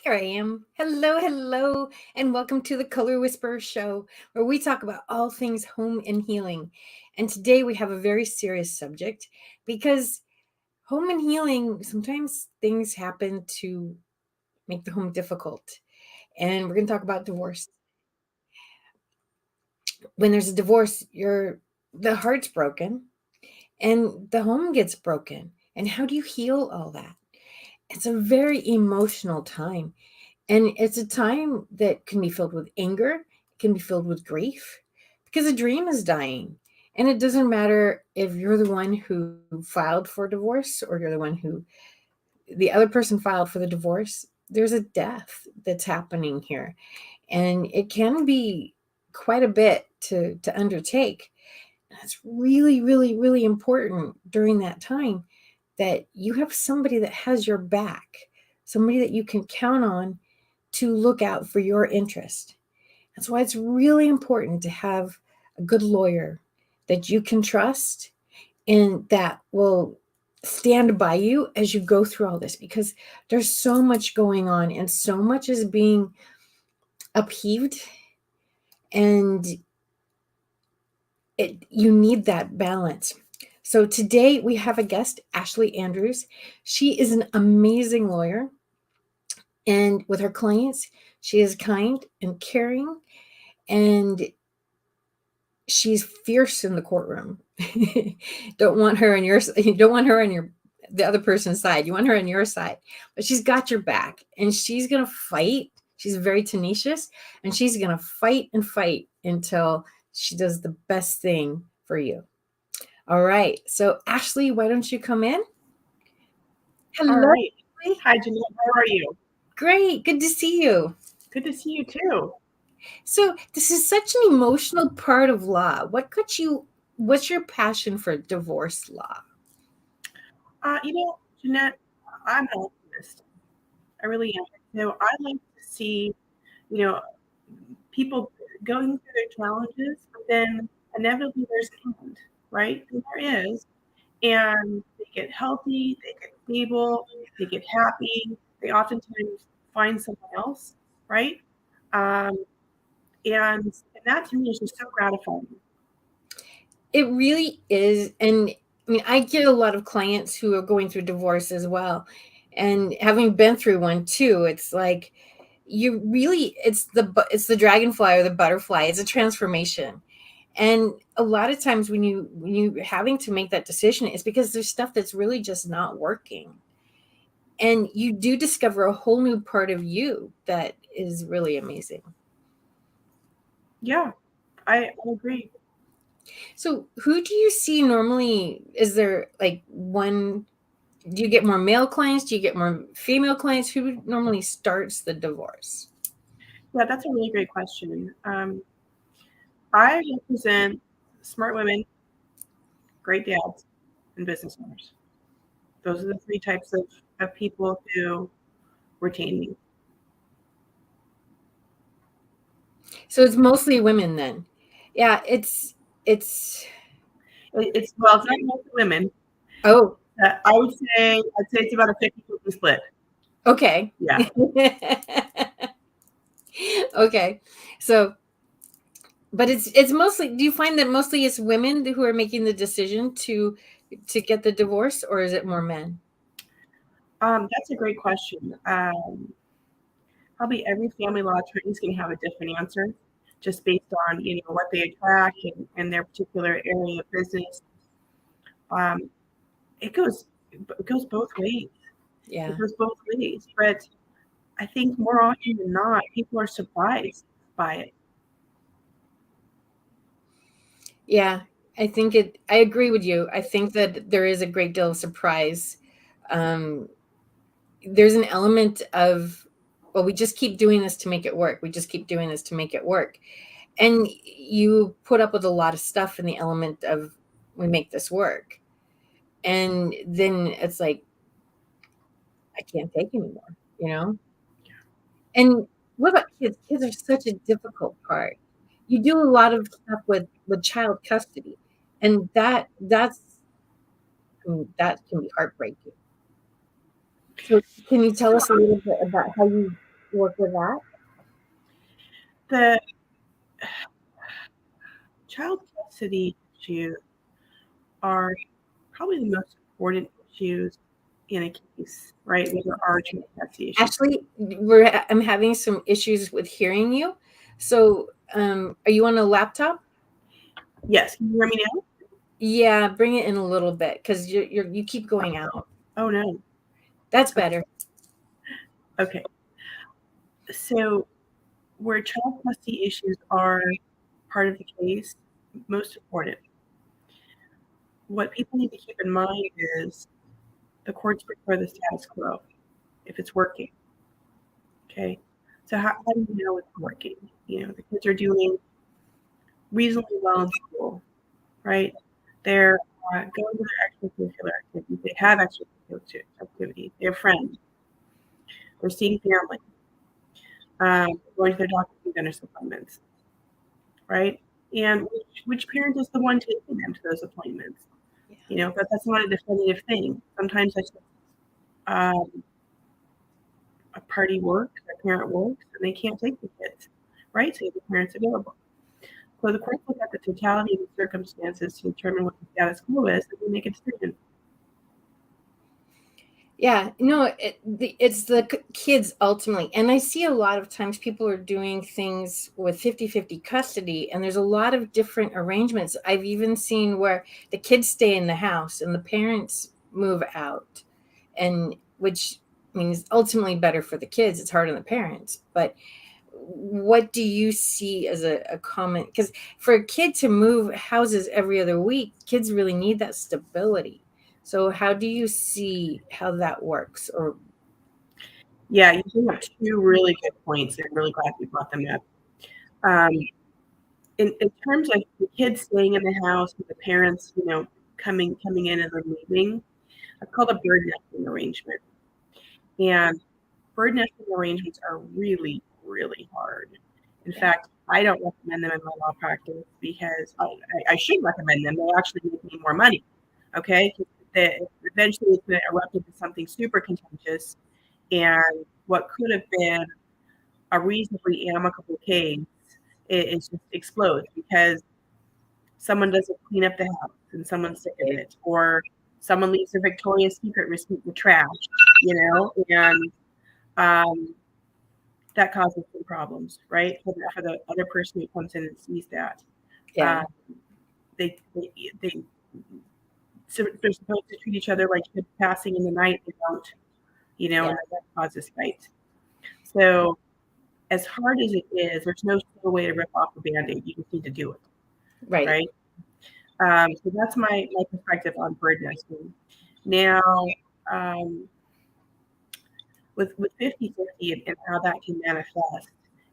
Here I am. Hello, hello, and welcome to the Color Whisperer Show, where we talk about all things home and healing. And today we have a very serious subject because home and healing, sometimes things happen to make the home difficult. And we're going to talk about divorce. When there's a divorce, the heart's broken and the home gets broken. And how do you heal all that? It's a very emotional time. And it's a time that can be filled with anger, it can be filled with grief because a dream is dying. And it doesn't matter if you're the one who filed for divorce or you're the one who the other person filed for the divorce. There's a death that's happening here. And it can be quite a bit to undertake. And it's really, really, really important during that time that you have somebody that has your back, somebody that you can count on to look out for your interest. That's why it's really important to have a good lawyer that you can trust and that will stand by you as you go through all this, because there's so much going on and so much is being upheaved, and you need that balance. So today we have a guest, Ashley Andrews. She is an amazing lawyer, and with her clients, she is kind and caring, and she's fierce in the courtroom. Don't want her on you don't want her on the other person's side. You want her on your side. But she's got your back and she's going to fight. She's very tenacious and she's going to fight and fight until she does the best thing for you. All right. So Ashley, why don't you come in? All Hello. right. Ashley. Hi, Jeanette. How are you? Great. Good to see you. Good to see you too. So this is such an emotional part of law. What's your passion for divorce law? Jeanette, I'm an optimist. I really am. So I like to see, you know, people going through their challenges, but then inevitably there's an end, right? And there is. And they get healthy, they get stable, they get happy. They oftentimes find someone else, right? Um, and that to me is just so gratifying. It really is. And I mean, I get a lot of clients who are going through divorce as well. And having been through one too, it's like it's the dragonfly or the butterfly. It's a transformation. And a lot of times when you having to make that decision, it's because there's stuff that's really just not working. And you do discover a whole new part of you that is really amazing. Yeah, I agree. So, who do you see normally? Is there like one? Do you get more male clients? Do you get more female clients? Who normally starts the divorce? Yeah, that's a really great question. I represent smart women, great dads, and business owners. Those are the three types of people who retain me. So it's mostly women then. Yeah, it's It's not mostly women. oh, I'd say it's about a 50-50 split. okay. Yeah. Okay. So, but it's mostly, do you find that mostly it's women who are making the decision to get the divorce, or is it more men? That's a great question. Probably every family law attorney is going to have a different answer, just based on what they attract and their particular area of business. Um, it goes both ways. Yeah. It goes both ways, but I think more often than not, people are surprised by it. Yeah, I agree with you. I think that there is a great deal of surprise. Um, there's an element of, well, we just keep doing this to make it work. We just keep doing this to make it work. And you put up with a lot of stuff in the element of, we make this work. And then it's like, I can't take anymore, you know? And what about kids? Kids are such a difficult part. You do a lot of stuff with child custody, and that can be heartbreaking. So can you tell us a little bit about how you work with that? The child custody issues are probably the most important issues in a case, right? When there are child custody issues. Actually, I'm having some issues with hearing you. So, are you on a laptop? Yes, can you hear me now? Yeah, bring it in a little bit because you keep going out. Oh no. That's better. Okay. So where child custody issues are part of the case, most important, what people need to keep in mind is the courts prefer the status quo if it's working. Okay. So how do you know it's working? You know, the kids are doing reasonably well in school, right? They're going to their extracurricular activities. They have extracurricular activities. They have friends. They're seeing family. Going to their doctor's and dentist appointments, right? And which parent is the one taking them to those appointments? Yeah. You know, but that's not a definitive thing. Sometimes that's just a party works, a parent works, and they can't take the kids, right? So the parents available. So the courts look at the totality of the circumstances to determine what the status quo is, and they make a decision. Yeah, no, it's the kids ultimately. And I see a lot of times people are doing things with 50-50 custody, and there's a lot of different arrangements. I've even seen where the kids stay in the house and the parents move out, and which means ultimately better for the kids. It's hard on the parents. But what do you see as a common? Because for a kid to move houses every other week, kids really need that stability. So how do you see how that works? Or Yeah, you bring up two really good points. I'm really glad you brought them up. Um, in terms of the kids staying in the house with the parents, you know, coming in and then leaving, it's called a bird nesting arrangement. And bird nesting arrangements are really, really hard. In fact, I don't recommend them in my law practice because I should recommend them. They actually make me more money. Okay, eventually it's going to erupt into something super contentious, and what could have been a reasonably amicable case it just explodes because someone doesn't clean up the house and someone's sick of it, or someone leaves a Victoria's Secret receipt in the trash, you know, and that causes some problems, right? For the other person who comes in and sees that. yeah, They, they, they, so they're supposed to treat each other like kids passing in the night. They don't, you know, yeah, and that causes fight. So as hard as it is, there's no single way to rip off a Band-Aid. You just need to do it, right. right? So that's my perspective on bird nesting. Now, um, with 50-50 and how that can manifest,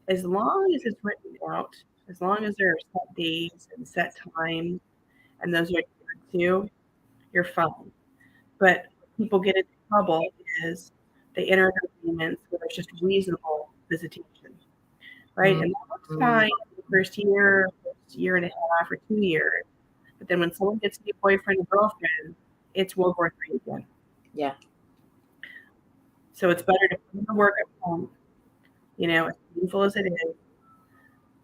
as long as it's written out, as long as there are set days and set times, and those are adhered to, you're fine. But people get into trouble is they enter into agreements where there's just reasonable visitation, right? And that looks Mhm. fine for the first year and a half, or 2 years. But then when someone gets to be a boyfriend and girlfriend, it's World War III again. Yeah, So it's better to put in the work at home, you know, as painful as it is,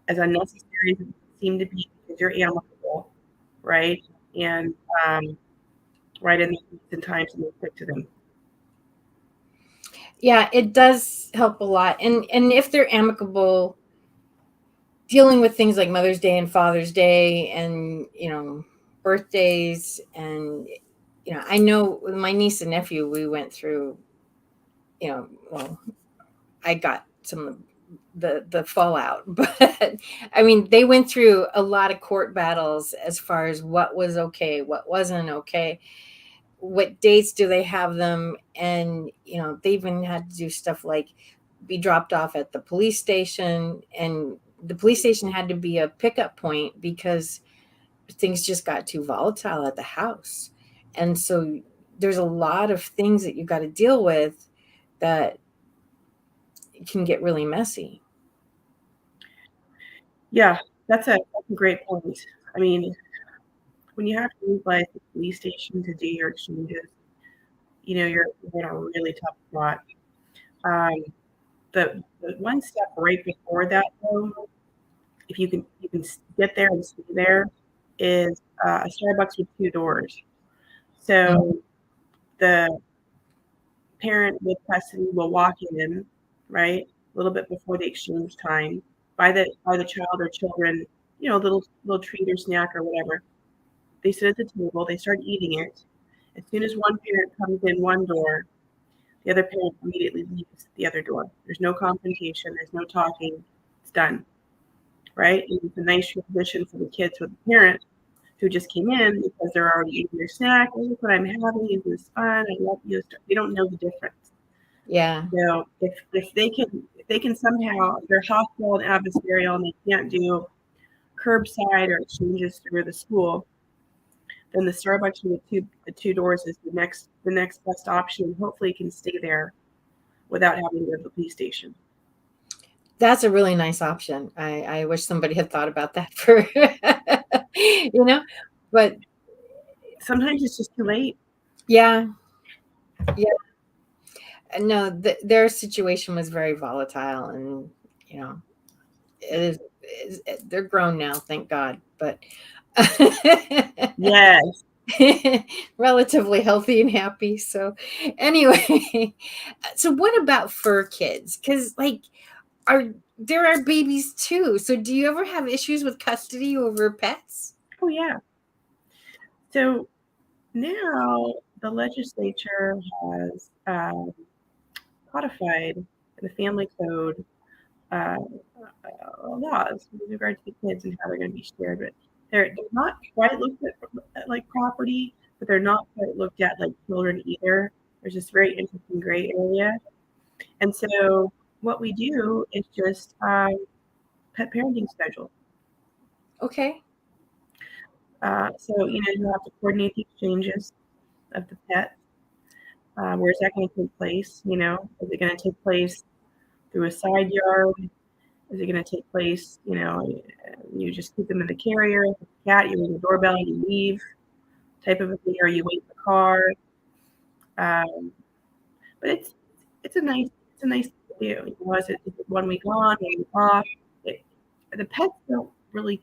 as unnecessary as it seemed to be because you're amicable, right? And right in the times and they stick to them. yeah, it does help a lot. And if they're amicable, dealing with things like Mother's Day and Father's Day, and birthdays, and I know with my niece and nephew, we went through, well, I got some of the fallout, but I mean, they went through a lot of court battles as far as what was okay, what wasn't okay, what dates do they have them, and they even had to do stuff like be dropped off at the police station, and the police station had to be a pickup point because things just got too volatile at the house. And so there's a lot of things that you got to deal with that can get really messy. Yeah, that's a great point. I mean, when you have to utilize the police station to do your exchanges, you know, you're in a really tough spot. Um, the the one step right before that, though, if you can get there and stay there, is a Starbucks with 2 doors. Mhm. So the parent with custody will walk in, right, a little bit before the exchange time, buy the child or children, a little treat or snack or whatever. They sit at the table, they start eating it. As soon as one parent comes in one door, the other parent immediately leaves the other door. There's no confrontation, there's no talking. It's done, right? And it's a nice transition for the kids with the parent who just came in because they're already eating their snack. Oh, look what I'm having. Is this fun? I love you. They don't know the difference. Yeah. So if they can somehow, they're hostile and adversarial and they can't do curbside or exchanges through the school, then the Starbucks with the 2 doors is the next best option, and hopefully can stay there without having to go to the police station. That's a really nice option. I wish somebody had thought about that for, you know, but Sometimes it's just too late. yeah, yeah. No, their situation was very volatile, and you know, they're grown now, thank God, but Yes. relatively healthy and happy. So, anyway, so what about fur kids? Because like, are there are babies too. So, do you ever have issues with custody over pets? Oh yeah. So now the legislature has codified the family code uh, laws with regard to the kids and how they're going to be shared. But they're not quite looked at like property, but they're not quite looked at like children either. There's this very interesting gray area. And so what we do is just pet parenting schedule. Okay. So, you have to coordinate the exchanges of the pet. Where's that going to take place? Is it going to take place through a side yard? Is it going to take place, you just keep them in the carrier, the cat, you ring the doorbell, you leave, type of a thing, or you wait in the car. But it's a nice thing to do. Is it 1 week on, 1 week off? The pets don't really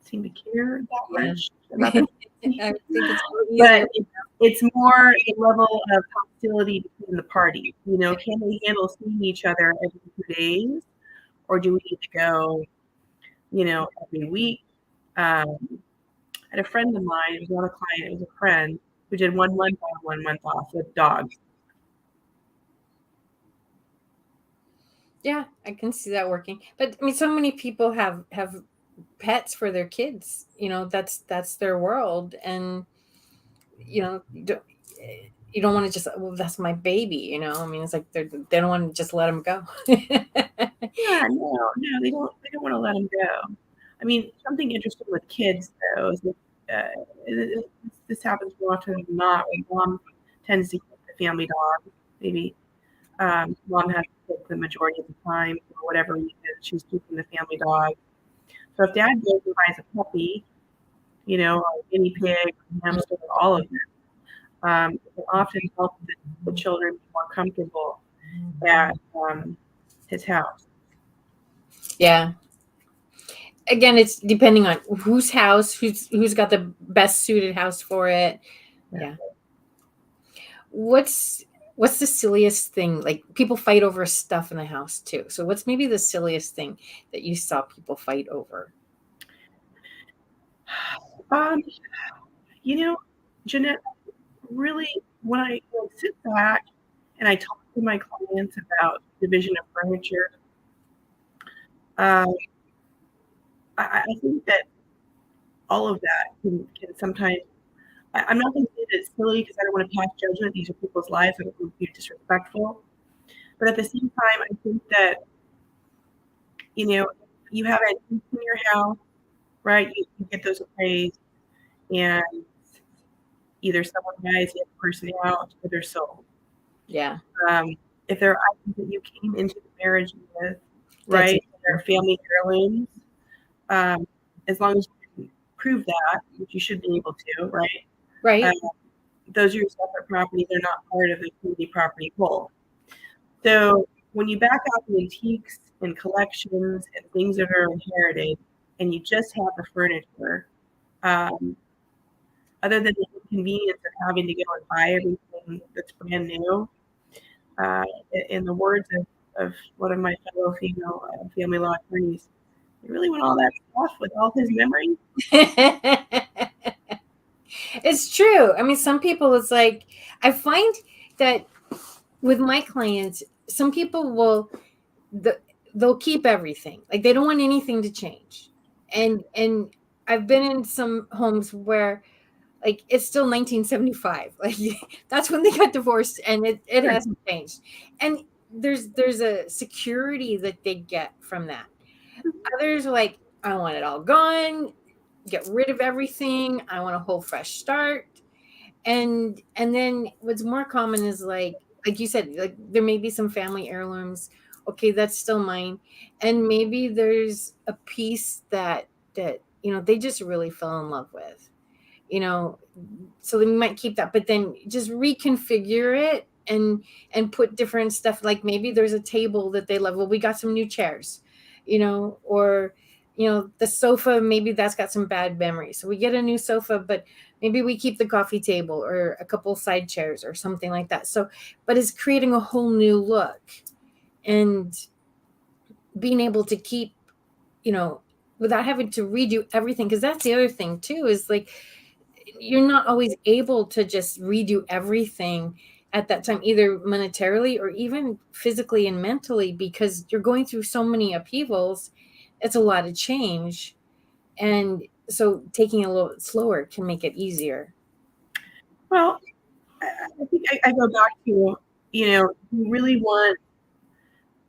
seem to care that Yeah. much about them. I think it's But easier. it's more the level of hostility between the parties. Can they handle seeing each other every 2 days, or do we need to go, every week? I had a friend of mine, it was not a client, it was a friend, who did 1 month on, 1 month off with dogs. Yeah, I can see that working. But I mean, so many people have pets for their kids. That's their world, and you don't want to just, well, that's my baby. I mean, it's like they don't want to just let them go. Yeah, no, they don't want to let them go. I mean, something interesting with kids though is that this happens more often than not. When mom tends to keep the family dog, maybe mom has to take the majority of the time for whatever reason she's keeping the family dog. So if dad goes and buys a puppy, a guinea pig, hamster, all of them, it can often help the children be more comfortable at his house. Yeah. Again, it's depending on whose house, who's got the best suited house for it. Yeah. What's the silliest thing? Like, people fight over stuff in the house too. So what's maybe the silliest thing that you saw people fight over? Um, Jeanette, really, when I sit back and I talk to my clients about division of furniture, um, I think that all of that can sometimes. I'm not going to say that it's silly because I don't want to pass judgment. These are people's lives. I don't want to be disrespectful. But at the same time, I think that, you have antiques in your house, right? You get those appraised, and either someone dies, you have the person out, or they're sold. Yeah. If there are items that you came into the marriage with, That's right, they're family heirlooms, as long as you can prove that, which you should be able to, right? right. Those are your separate property. They're not part of the community property whole. So when you back out the antiques and collections and things that are inherited, and you just have the furniture, um, other than the inconvenience of having to go and buy everything that's brand new, uh, in the words of one of my fellow female family law attorneys, you really want all that stuff with all his memories? It's true. I mean, some people, it's like, I find that with my clients, some people will, they'll keep everything. Like they don't want anything to change. And I've been in some homes where like it's still 1975. Like that's when they got divorced and it Sure. hasn't changed. And there's a security that they get from that. Others are like, I want it all gone, get rid of everything. I want a whole fresh start. And then what's more common is like you said, like there may be some family heirlooms. Okay, that's still mine. And maybe there's a piece that they just really fell in love with, you know so they might keep that, but then just reconfigure it and put different stuff. Like maybe there's a table that they love. Well, we got some new chairs, or the sofa, maybe that's got some bad memories, so we get a new sofa, but maybe we keep the coffee table or a couple side chairs or something like that. So but it's creating a whole new look and being able to keep, you know without having to redo everything, because that's the other thing too, is like you're not always able to just redo everything at that time, either monetarily or even physically and mentally, because you're going through so many upheavals. It's a lot of change. And so taking it a little bit slower can make it easier. Well, I think I go back to, you really want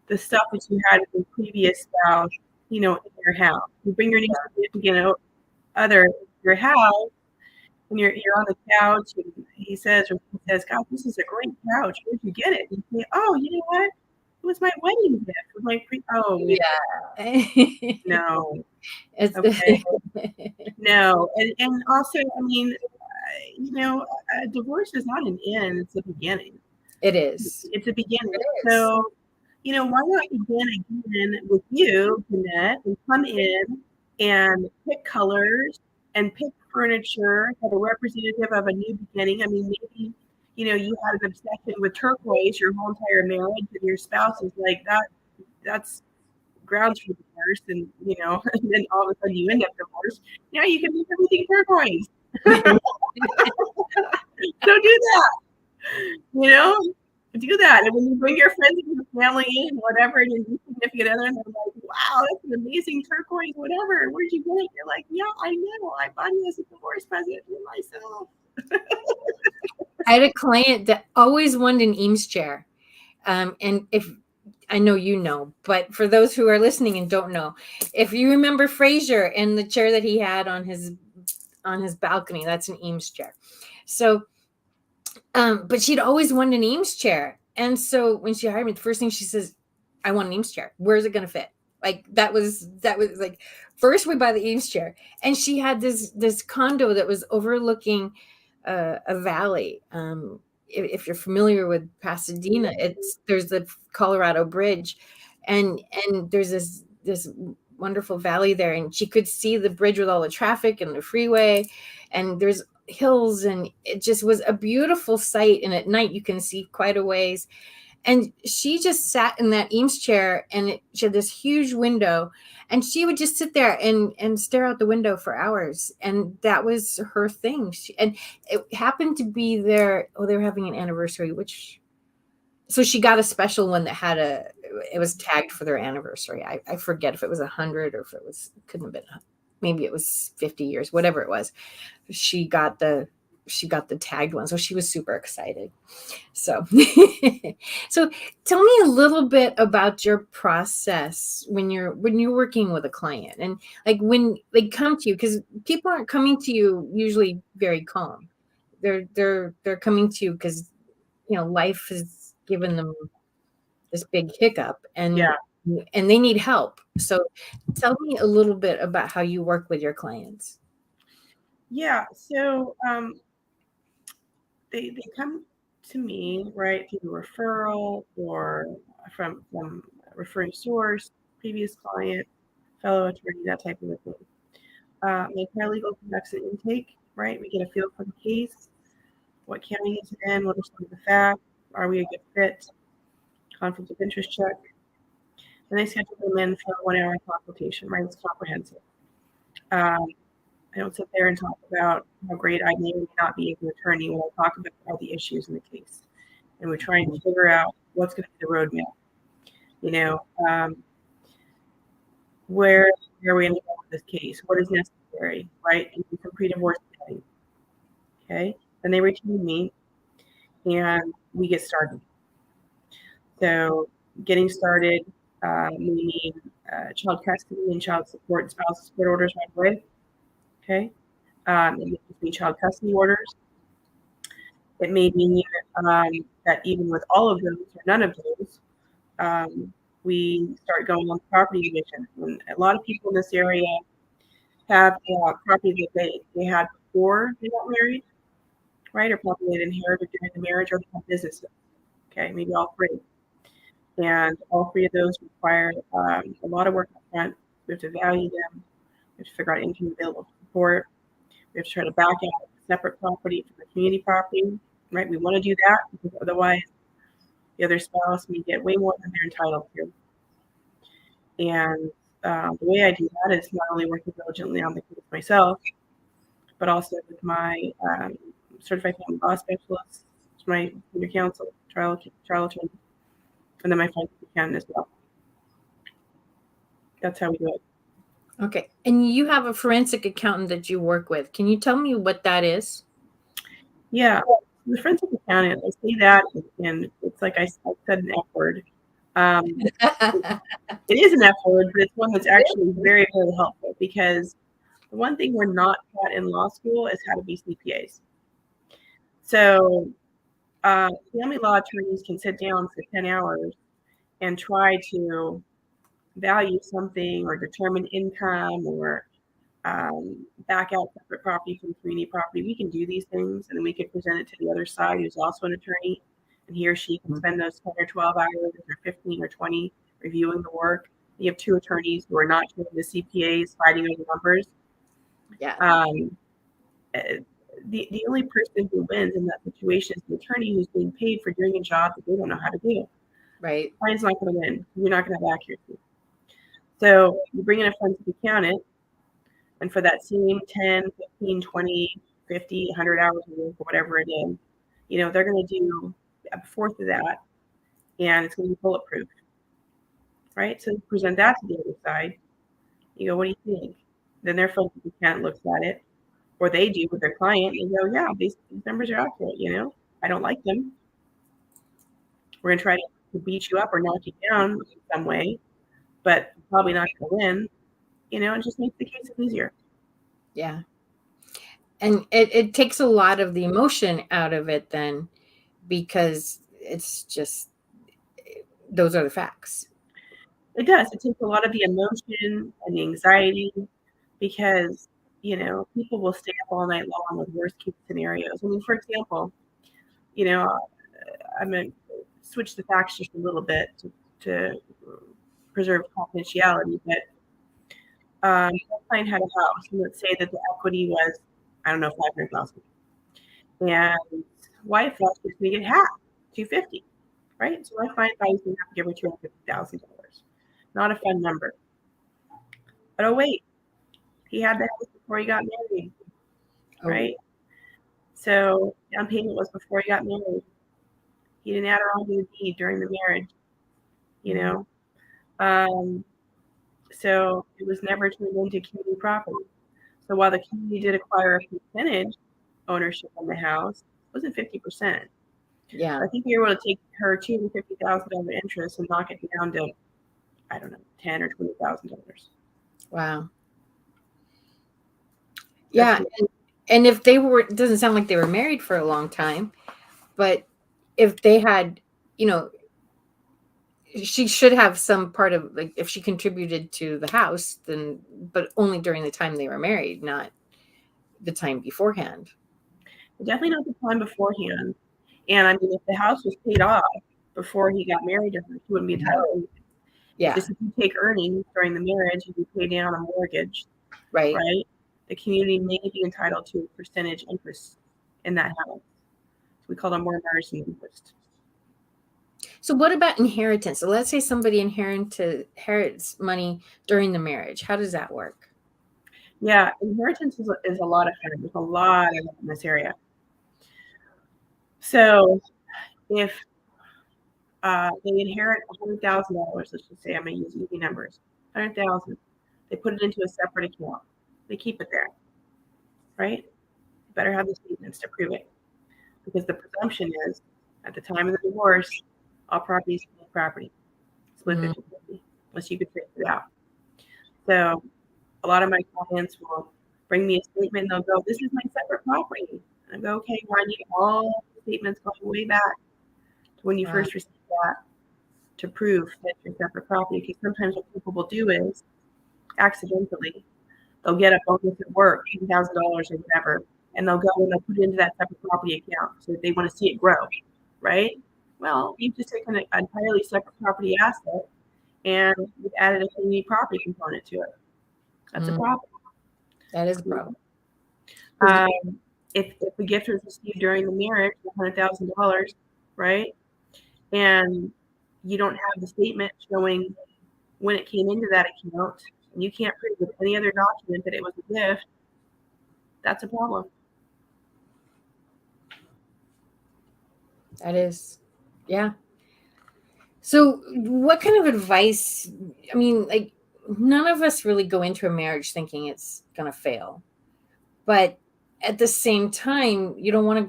the stuff that you had in the previous spouse, in your house. You bring your new significant other in your house, and you're on the couch, and he says, "God, this is a great couch. Where'd you get it?" And you say, "Oh, you know what? It was my wedding gift. It was my oh Yeah. no, It's okay, no." And also, I mean, a divorce is not an end; it's a beginning. it is. It's a beginning. It is. So, why not begin again with you, Jeanette, and come in and pick colors and pick furniture that are representative of a new beginning. I mean, maybe, you had an obsession with turquoise your whole entire marriage, and your spouse is like, that's grounds for divorce, and, and then all of a sudden you end up divorced. Now you can make everything turquoise. So do that, you know? Do that. And when you bring your friends and your family in, whatever, and your significant other, and they're like, wow, that's an amazing turquoise, whatever. Where'd you get it? You're like, yeah, I know. I bought it as a divorce present for myself. I had a client that always wanted an Eames chair. And if I know but for those who are listening and don't know, if you remember Fraser and the chair that he had on his balcony, that's an Eames chair. So, but she'd always wanted an Eames chair, and so when she hired me, the first thing she says, "I want an Eames chair. Where's it going to fit?" Like that was like, first we buy the Eames chair, and she had this condo that was overlooking a valley. If you're familiar with Pasadena, there's the Colorado Bridge, and there's this wonderful valley there, and she could see the bridge with all the traffic and the freeway, and there's hills, and it just was a beautiful sight. And at night you can see quite a ways. And she just sat in that Eames chair, and she had this huge window, and she would just sit there and stare out the window for hours. And that was her thing. And it happened to be there. Oh, they were having an anniversary, so she got a special one that had it was tagged for their anniversary. I forget if it was 100 or if couldn't have been, maybe it was 50 years, whatever it was. She got the tagged one. So she was super excited. So, so tell me a little bit about your process when you're working with a client, and like when they come to you, because people aren't coming to you usually very calm. They're coming to you because life has given them this big hiccup, Yeah. and they need help. So tell me a little bit about how you work with your clients. Yeah. So they come to me, right, through referral or from referring source, previous client, fellow attorney, that type of thing. The paralegal conducts an intake, right? We get a feel for the case, what county is it in, what are some of the facts, are we a good fit, conflict of interest check. And they schedule them in for a 1 hour consultation, right? It's comprehensive. I don't sit there and talk about how great I may or may not be as an attorney. When I talk about all the issues in the case, and we're trying to figure out what's going to be the roadmap. Where are we going to go with this case? What is necessary, right? And some pre-divorce planning. Okay, then they retain me, and we get started. So, getting started, we need child custody and child support and spousal support orders right away. Okay, it may be child custody orders. It may mean that even with all of those or none of those, we start going on property division. And a lot of people in this area have property that they had before they got married, right? Or property they inherited during the marriage, or have businesses. Okay, maybe all three. And all three of those require a lot of work up front. We have to value them. We have to figure out income available support. We have to try to back out separate property from the community property, right? We want to do that because otherwise the other spouse may get way more than they're entitled to. And the way I do that is not only working diligently on the case myself, but also with my certified family law specialist, my senior counsel, trial attorney, and then my forensic accountant as well. That's how we do it. Okay. And you have a forensic accountant that you work with. Can you tell me what that is? Yeah. The forensic accountant, I say that, and it's like I said an F word. It is an F word, but it's one that's actually very, very helpful, because the one thing we're not taught in law school is how to be CPAs. So family law attorneys can sit down for 10 hours and try to value something or determine income or back out separate property from community property. We can do these things, and then we can present it to the other side, who's also an attorney, and he or she can spend those 10 or 12 hours or 15 or 20 reviewing the work. You have two attorneys who are not doing the CPAs fighting over numbers. Yeah. The only person who wins in that situation is the attorney who's being paid for doing a job that they don't know how to do. Right. Client's not going to win. You're not going to have accuracy. So you bring in a forensic accountant, and for that same 10, 15, 20, 50, 100 hours a week, or whatever it is, they're going to do a fourth of that, and it's going to be bulletproof, right? So you present that to the other side. You go, what do you think? Then their forensic accountant looks at it, or they do with their client, and go, yeah, these numbers are accurate. I don't like them. We're going to try to beat you up or knock you down in some way, but probably not going to win. It just makes the case easier. Yeah. And it takes a lot of the emotion out of it then, because it's just, those are the facts. It does. It takes a lot of the emotion and the anxiety, because, people will stay up all night long with worst case scenarios. I mean, for example, I'm going to switch the facts just a little bit to preserve confidentiality, but my client had a house, and let's say that the equity was, I don't know, $500,000, and wife thought she was going to get half, $250,000, right? So my client thought he was going to have to give her $250,000. Not a fun number. But oh wait, he had the house before he got married, right? So down payment was before he got married. He didn't add her on to the deed during the marriage, So it was never turned into community property. So while the community did acquire a percentage ownership in the house, it wasn't 50%. Yeah. I think we were able to take her $250,000 interest and knock it down to, I don't know, $10,000 or $20,000. Wow. Yeah. And if they were, it doesn't sound like they were married for a long time, but if they had, she should have some part of, like, if she contributed to the house, then, but only during the time they were married, not the time beforehand. Definitely not the time beforehand. And I mean, if the house was paid off, before he got married to her, he wouldn't be entitled to it. Yeah. Just if you take earnings during the marriage and you pay down a mortgage, Right. right? The community may be entitled to a percentage interest in that house. So we call them more margin interest. So what about inheritance? So let's say somebody inherits money during the marriage. How does that work? Yeah, inheritance is a lot of fun. There's a lot in this area. So if they inherit $100,000, let's just say, I'm going to use easy numbers, 100,000. They put it into a separate account. They keep it there, right? You better have the statements to prove it, because the presumption is at the time of the divorce, all property is property, split 50-50, unless you could figure it out. So a lot of my clients will bring me a statement and they'll go, "This is my separate property." And I go, "Okay, well, I need all the statements going way back to when you first received that to prove that it's your separate property." Because sometimes what people will do is accidentally they'll get a bonus at work, $10,000 or whatever, and they'll go and they'll put it into that separate property account. So they want to see it grow, right? Well, you've just taken an entirely separate property asset and you've added a community property component to it. That's a problem. That is a problem. If the gift was received during the marriage, $100,000, right, and you don't have the statement showing when it came into that account, and you can't prove with any other document that it was a gift, that's a problem. That is, yeah. So what kind of advice, I mean, like, none of us really go into a marriage thinking it's going to fail. But at the same time, you don't want to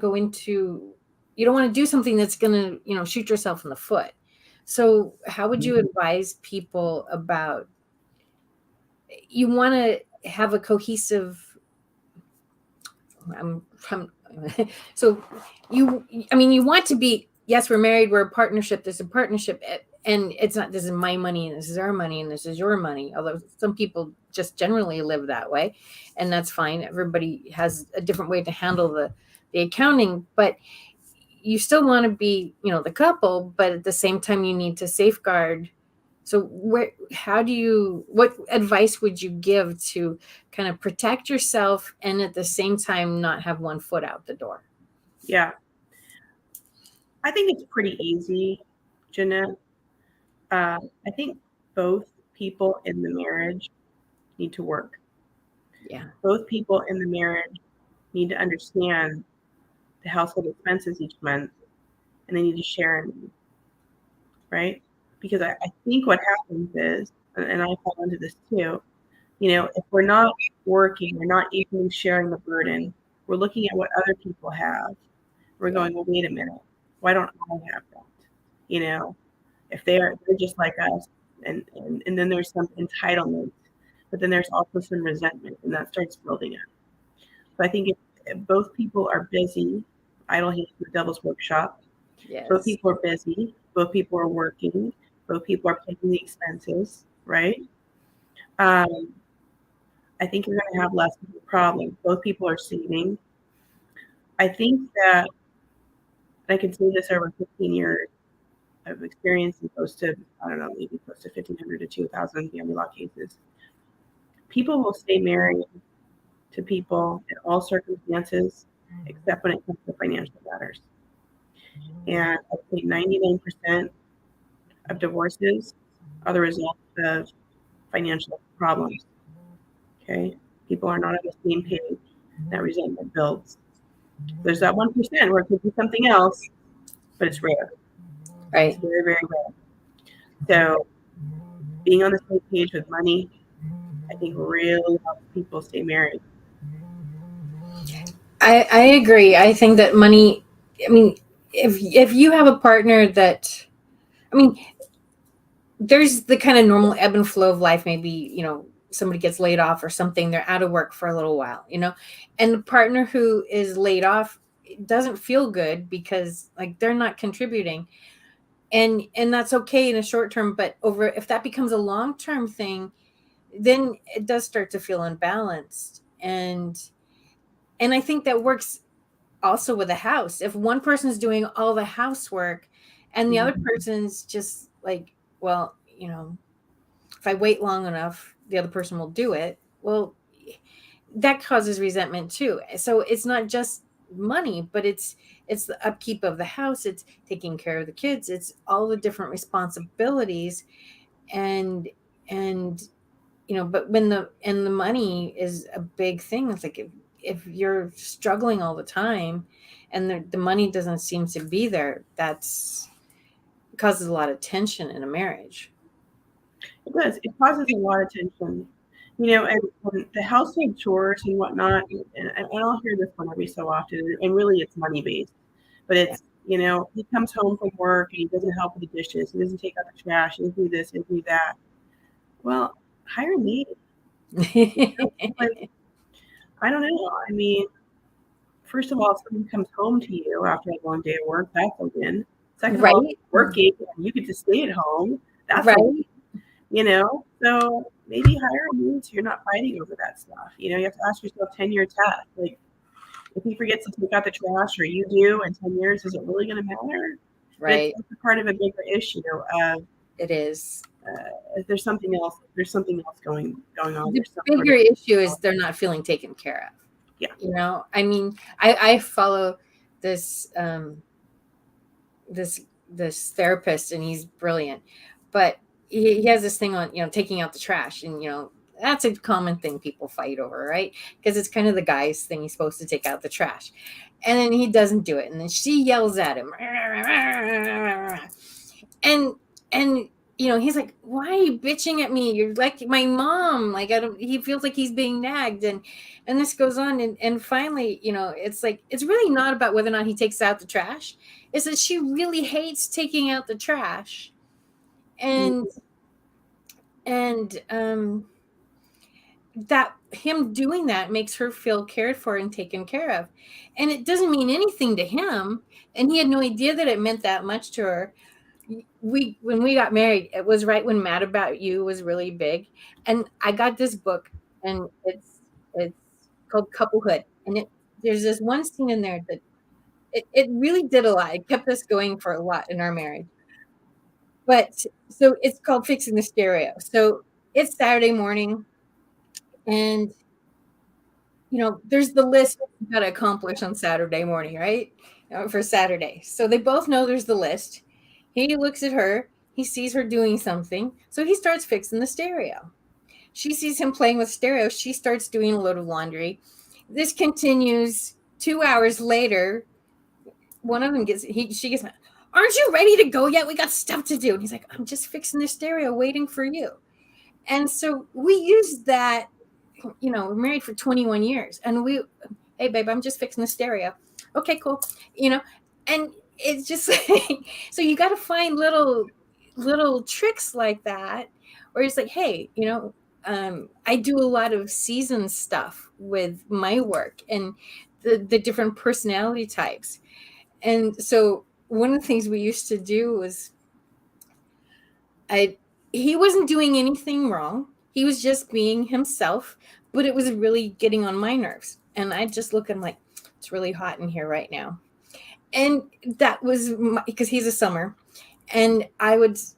do something that's going to, shoot yourself in the foot. So how would you advise people about, you want to have a cohesive, so you want to be, yes, we're married, we're a partnership, there's a partnership, and it's not, this is my money and this is our money and this is your money, although some people just generally live that way, and that's fine. Everybody has a different way to handle the accounting, but you still want to be, the couple, but at the same time you need to safeguard. So what advice would you give to kind of protect yourself and at the same time not have one foot out the door? Yeah. I think it's pretty easy, Jeanette. I think both people in the marriage need to work. Yeah. Both people in the marriage need to understand the household expenses each month, and they need to share them, right? Because I think what happens is, and I fall into this too, if we're not working, we're not equally sharing the burden, we're looking at what other people have. We're going, well, wait a minute, why don't I have that? If they're just like us, and then there's some entitlement, but then there's also some resentment, and that starts building up. So I think if both people are busy, idle hands in the devil's workshop. Yes. Both people are busy. Both people are working. Both people are paying the expenses, right? I think you're going to have less of a problem. Both people are saving. I think that I can say this over 15 years of experience and close to, I don't know, maybe close to 1,500 to 2,000 family law cases. People will stay married to people in all circumstances, except when it comes to financial matters. And I'd say 99% of divorces are the result of financial problems. Okay? People are not on the same page. That resentment builds. There's that 1% where it could be something else, but it's rare. Right. It's very, very rare. So being on the same page with money, I think really helps people stay married. I agree. I think that money, if you have a partner that, there's the kind of normal ebb and flow of life. Maybe, somebody gets laid off or something, they're out of work for a little while, and the partner who is laid off doesn't feel good because like they're not contributing. And that's okay in a short term, but if that becomes a long-term thing, then it does start to feel unbalanced. And I think that works also with a house. If one person is doing all the housework and the other Mhm. person's just like, well, if I wait long enough, the other person will do it. Well, that causes resentment too. So it's not just money, but it's the upkeep of the house, it's taking care of the kids, it's all the different responsibilities. And and but when the money is a big thing, it's like if you're struggling all the time and the money doesn't seem to be there, that's causes a lot of tension in a marriage. It does. It causes a lot of tension, and the household chores and whatnot. And I'll hear this one every so often, and really it's money based. But Yeah. it's, he comes home from work and he doesn't help with the dishes, he doesn't take out the trash, he doesn't do this, he doesn't do that. Well, hire me. Like, I don't know. I mean, first of all, if someone comes home to you after a long day of work, that's a win. Second of all, if Right, you're working and you get to stay at home, that's a win, right. So maybe hire me so you're not fighting over that stuff. You have to ask yourself 10-year test. Like, if he forgets to take out the trash or you do in 10 years, is it really going to matter? But Right, it's a part of a bigger issue of it is. there's something else. There's something else going on. The There's some sort bigger of issue is they're not feeling taken care of. yeah. I mean, I follow this this this therapist, and he's brilliant, but he has this thing on taking out the trash, and that's a common thing people fight over, right? Because it's kind of the guy's thing. He's supposed to take out the trash, and then he doesn't do it, and then she yells at him, and he's like, why are you bitching at me? You're like my mom. Like, I don't he feels like he's being nagged, and this goes on, and finally, it's like, it's really not about whether or not he takes out the trash. It's that she really hates taking out the trash, and Mhm. and that him doing that makes her feel cared for and taken care of, and it doesn't mean anything to him, and he had no idea that it meant that much to her. We When we got married, it was right when Mad About You was really big, and I got this book, and it's called Couplehood, and there's this one scene in there that it really did a lot. It kept us going for a lot in our marriage. But so it's called Fixing the Stereo. So it's Saturday morning, and there's the list you got to accomplish on Saturday morning, right? For Saturday. So they both know there's the list. He looks at her, he sees her doing something, so he starts fixing the stereo. She sees him playing with stereo, she starts doing a load of laundry. This continues 2 hours later. One of them she gets mad. Aren't you ready to go yet? We got stuff to do. And he's like, I'm just fixing the stereo, waiting for you. And so we use that. We're married for 21 years, and hey babe, I'm just fixing the stereo. Okay, cool. And it's just like, so you got to find little tricks like that, where it's like, hey, I do a lot of season stuff with my work, and the different personality types. And so one of the things we used to do was, I he wasn't doing anything wrong. He was just being himself, but it was really getting on my nerves. And I just look at him like, it's really hot in here right now. And that was because he's a summer. And it's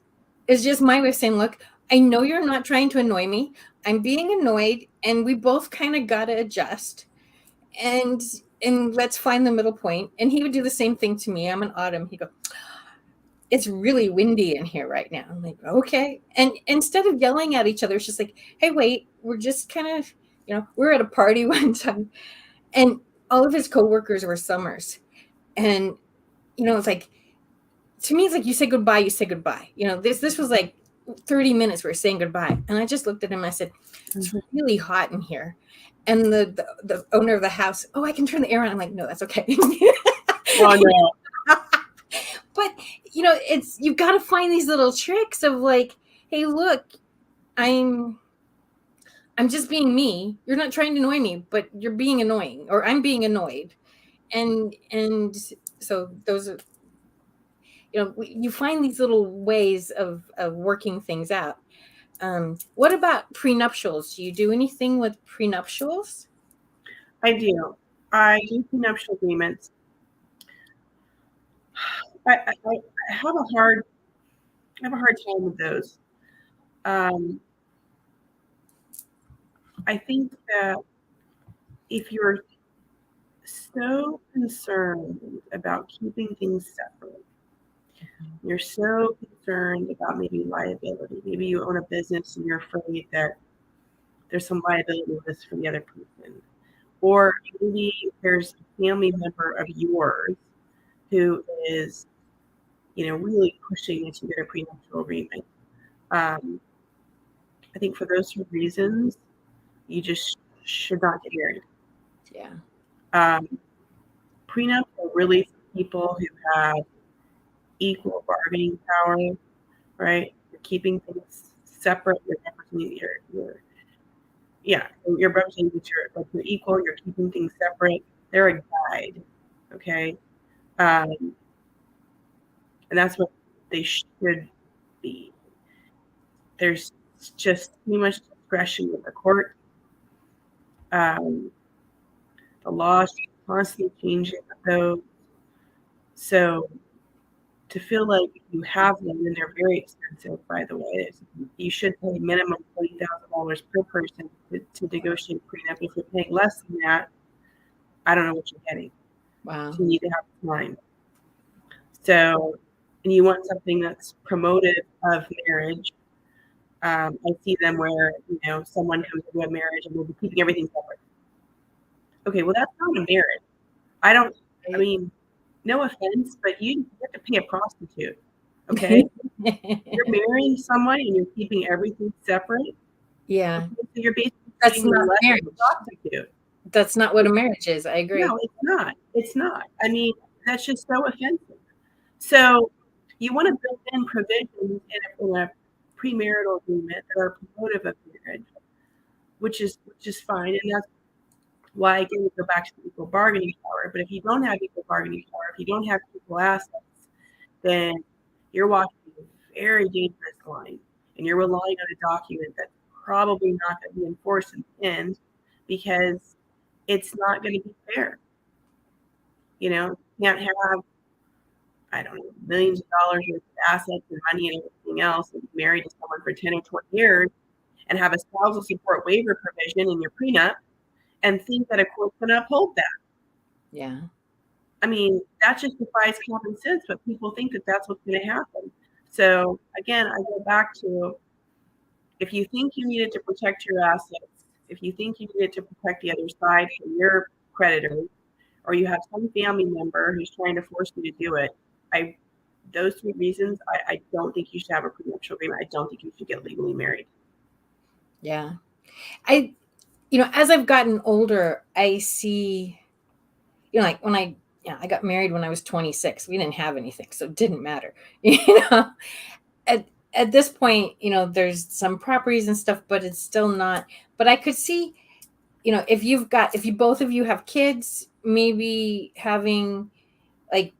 just my way of saying, look, I know you're not trying to annoy me. I'm being annoyed, and we both kind of got to adjust. And let's find the middle point. And he would do the same thing to me. I'm an autumn. He'd go, it's really windy in here right now. I'm like, okay. And instead of yelling at each other, it's just like, hey, wait, we're just kind of, we're at a party one time, and all of his coworkers were Summers. And, it's like, to me, it's like, you say goodbye, you say goodbye. This was like 30 minutes we were saying goodbye. And I just looked at him and I said, it's really hot in here. And the owner of the house, oh, I can turn the air on. I'm like, no, that's okay. Oh no. But it's, you've got to find these little tricks of like, hey, look, i'm I'm just being me. You're not trying to annoy me, but you're being annoying, or I'm being annoyed. And so those are, you find these little ways of working things out. What about prenuptials? Do you do anything with prenuptials? I do. I do prenuptial agreements. I have a hard time with those. I think that if you're so concerned about keeping things separate, you're so concerned about maybe liability. Maybe you own a business and you're afraid that there's some liability risk for the other person. Or maybe there's a family member of yours who is, really pushing that you get a prenuptial agreement. I think for those two reasons, you just should not get married. Yeah. Prenups are really for people who have equal bargaining power, right? You're keeping things separate. You're representing you're representing that you're equal. You're keeping things separate. They're a guide, okay? And that's what they should be. There's just too much discretion with the court. The law is constantly changing those. So to feel like you have them, and they're very expensive, by the way. You should pay minimum $20,000 per person to negotiate prenup. If you're paying less than that, I don't know what you're getting. Wow. So you need to have time. So, and you want something that's promotive of marriage. I see them where someone comes into a marriage and we'll be keeping everything separate. Okay, well that's not a marriage. I mean, no offense, but you have to pay a prostitute. Okay, you're marrying someone and you're keeping everything separate. Yeah. Okay, so you're basically That's not marriage. a prostitute. That's not what a marriage is. I agree. No, it's not. It's not. I mean, that's just so offensive. So you want to build in provisions in a premarital agreement that are promotive of marriage, which is fine, and that's why again we go back to equal bargaining power. But if you don't have equal bargaining power, if you don't have equal assets, then you're walking a very dangerous line, and you're relying on a document that's probably not going to be enforced in the end because it's not going to be fair. You can't have, I don't know, millions of dollars worth of assets and money and everything else and be married to someone for 10 or 20 years and have a spousal support waiver provision in your prenup and think that a court's going to uphold that. Yeah. I mean, that just defies common sense, but people think that that's what's going to happen. So again, I go back to, if you think you needed to protect your assets, if you think you needed to protect the other side from your creditors, or you have some family member who's trying to force you to do it, those three reasons, I don't think you should have a prenuptial agreement. I don't think you should get legally married. Yeah. As I've gotten older, I see, like when I got married when I was 26. We didn't have anything, so it didn't matter. At this point, there's some properties and stuff, but it's still not. But I could see, if you both of you have kids, maybe having like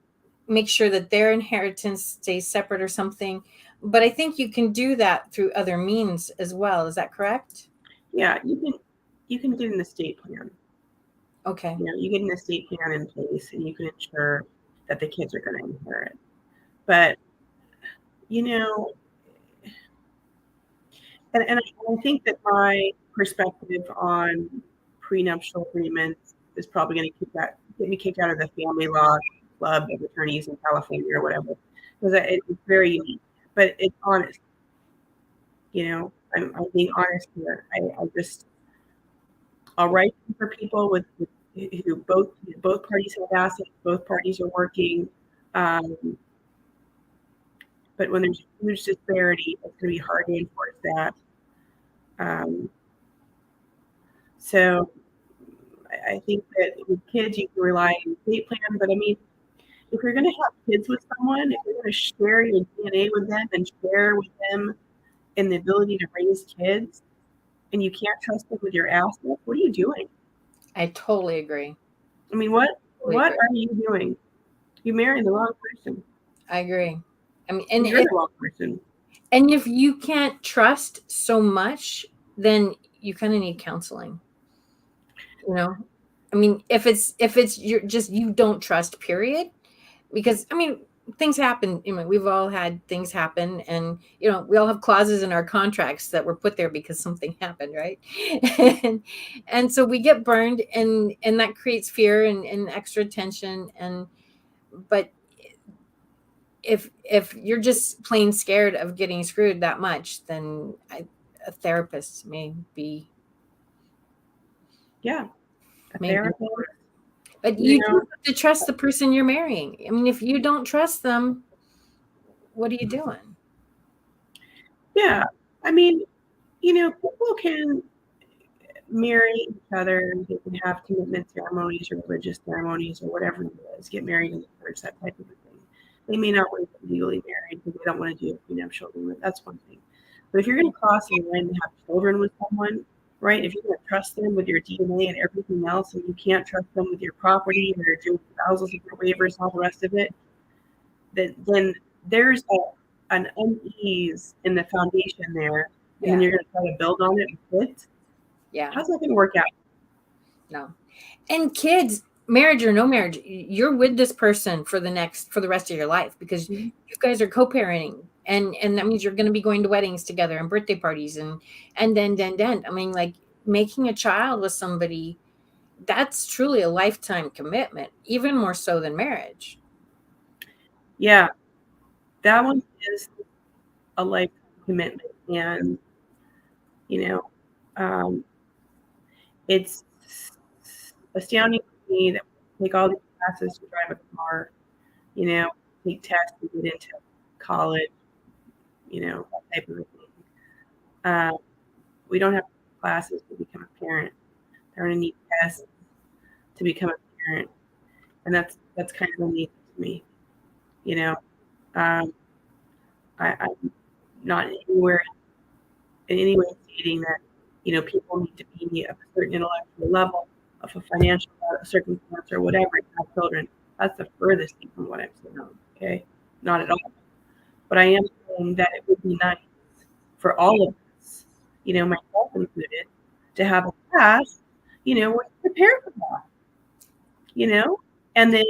make sure that their inheritance stays separate or something. But I think you can do that through other means as well. Is that correct? Yeah, you can get an estate plan. Okay. You get an estate plan in place and you can ensure that the kids are going to inherit. But, and I think that my perspective on prenuptial agreements is probably going to get me kicked out of the family law club of attorneys in California or whatever, because it's very unique, but it's honest. I'm being honest here. I'll write for people who both parties have assets, both parties are working. But when there's huge disparity, it's going to be hard to enforce that. So I think that with kids, you can rely on the estate plan. But I mean, if you're going to have kids with someone, if you're going to share your DNA with them and share with them in the ability to raise kids, and you can't trust them with your assets, what are you doing? I totally agree. I mean, what are you doing? You married the wrong person. I agree. I mean, and you're the wrong person. And if you can't trust so much, then you kind of need counseling. I mean, if it's you don't trust, period. Because I mean, things happen. We've all had things happen, and we all have clauses in our contracts that were put there because something happened, right? and, and so we get burned, and that creates fear and extra tension. But if you're just plain scared of getting screwed that much, then a therapist may be. Yeah, a Maybe. therapist. But you do have to trust the person you're marrying. I mean, if you don't trust them, what are you doing? Yeah. I mean, people can marry each other. They can have commitment ceremonies or religious ceremonies or whatever it is, get married in the church, that type of thing. They may not want to get legally married because they don't want to do a prenuptial agreement. That's one thing. But if you're going to cross the line and have children with someone, right? If you're going to trust them with your DNA and everything else, and you can't trust them with your property, and they're doing thousands of waivers and all the rest of it, then there's an unease in the foundation there, and then you're going to try to build on it with it. Yeah. How's that going to work out? No. And kids, marriage or no marriage, you're with this person for the rest of your life, because you guys are co-parenting. And that means you're going to be going to weddings together and birthday parties and then. I mean, like, making a child with somebody, that's truly a lifetime commitment, even more so than marriage. Yeah, that one is a lifetime commitment. And, it's astounding to me that we take all these classes to drive a car, take tests to get into college, that type of thing. We don't have classes to become a parent. They're going to need tests to become a parent. And that's kind of amazing to me. I'm not anywhere in any way stating that, people need to be of a certain intellectual level, of a financial circumstance or whatever to have children. That's the furthest thing from what I'm saying. Okay, not at all. But I am saying that it would be nice for all of us, myself included, to have a class, where you prepare for that, and then